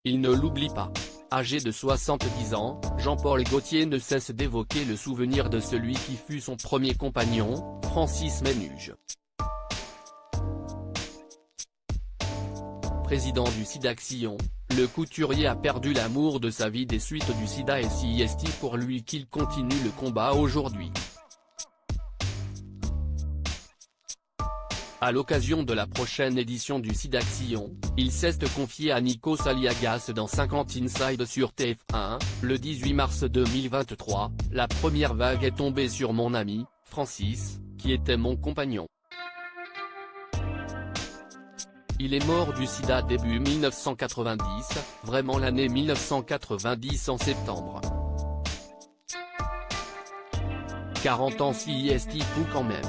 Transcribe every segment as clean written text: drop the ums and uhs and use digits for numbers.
il ne l'oublie pas. Âgé de 70 ans, Jean-Paul Gaultier ne cesse d'évoquer le souvenir de celui qui fut son premier compagnon, Francis Menuge. Président du SIDAction, le couturier a perdu l'amour de sa vie des suites du sida et si est pour lui qu'il continue le combat aujourd'hui. À l'occasion de la prochaine édition du SIDAction, il s'est confié à Nikos Aliagas dans 50 Inside sur TF1, le 18 mars 2023, la première vague est tombée sur mon ami, Francis, qui était mon compagnon. Il est mort du sida début 1990, vraiment l'année 1990 en septembre. 40 ans si est fou quand même.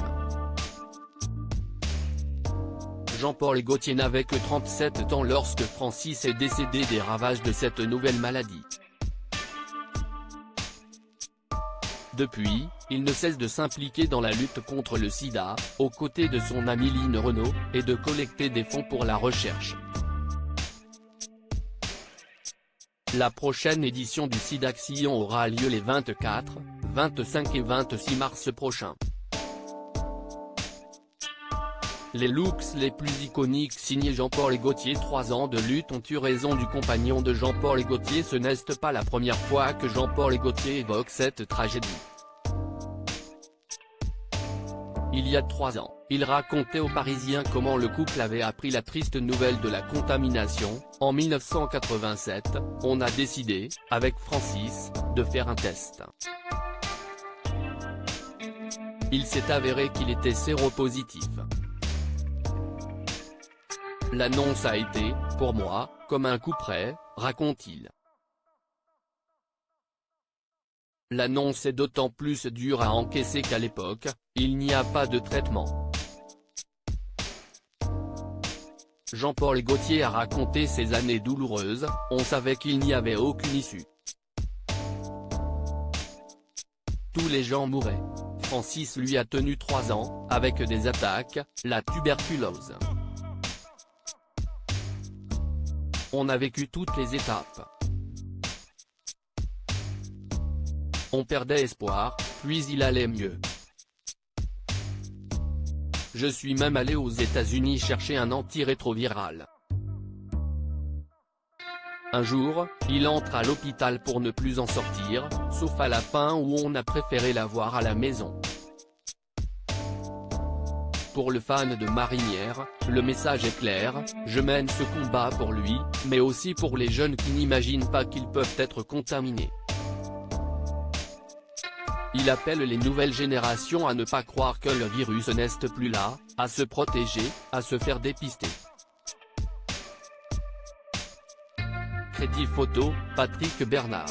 Jean-Paul Gaultier n'avait que 37 ans lorsque Francis est décédé des ravages de cette nouvelle maladie. Depuis, il ne cesse de s'impliquer dans la lutte contre le sida, aux côtés de son amie Line Renaud, et de collecter des fonds pour la recherche. La prochaine édition du SIDAction aura lieu les 24, 25 et 26 mars prochains. Les looks les plus iconiques signés Jean-Paul Gaultier. 3 ans de lutte ont eu raison du compagnon de Jean-Paul Gaultier. Ce n'est pas la première fois que Jean-Paul Gaultier évoque cette tragédie. Il y a 3 ans, il racontait aux Parisiens comment le couple avait appris la triste nouvelle de la contamination. En 1987, on a décidé, avec Francis, de faire un test. Il s'est avéré qu'il était séropositif. L'annonce a été, pour moi, comme un coup près, raconte-t-il. L'annonce est d'autant plus dure à encaisser qu'à l'époque, il n'y a pas de traitement. Jean-Paul Gaultier a raconté ces années douloureuses, on savait qu'il n'y avait aucune issue. Tous les gens mouraient. Francis lui a tenu 3 ans, avec des attaques, la tuberculose. On a vécu toutes les étapes. On perdait espoir, puis il allait mieux. Je suis même allé aux États-Unis chercher un antirétroviral. Un jour, il entre à l'hôpital pour ne plus en sortir, sauf à la fin où on a préféré l'avoir à la maison. Pour le fan de marinière, le message est clair, je mène ce combat pour lui, mais aussi pour les jeunes qui n'imaginent pas qu'ils peuvent être contaminés. Il appelle les nouvelles générations à ne pas croire que le virus n'est plus là, à se protéger, à se faire dépister. Crédit photo, Patrick Bernard.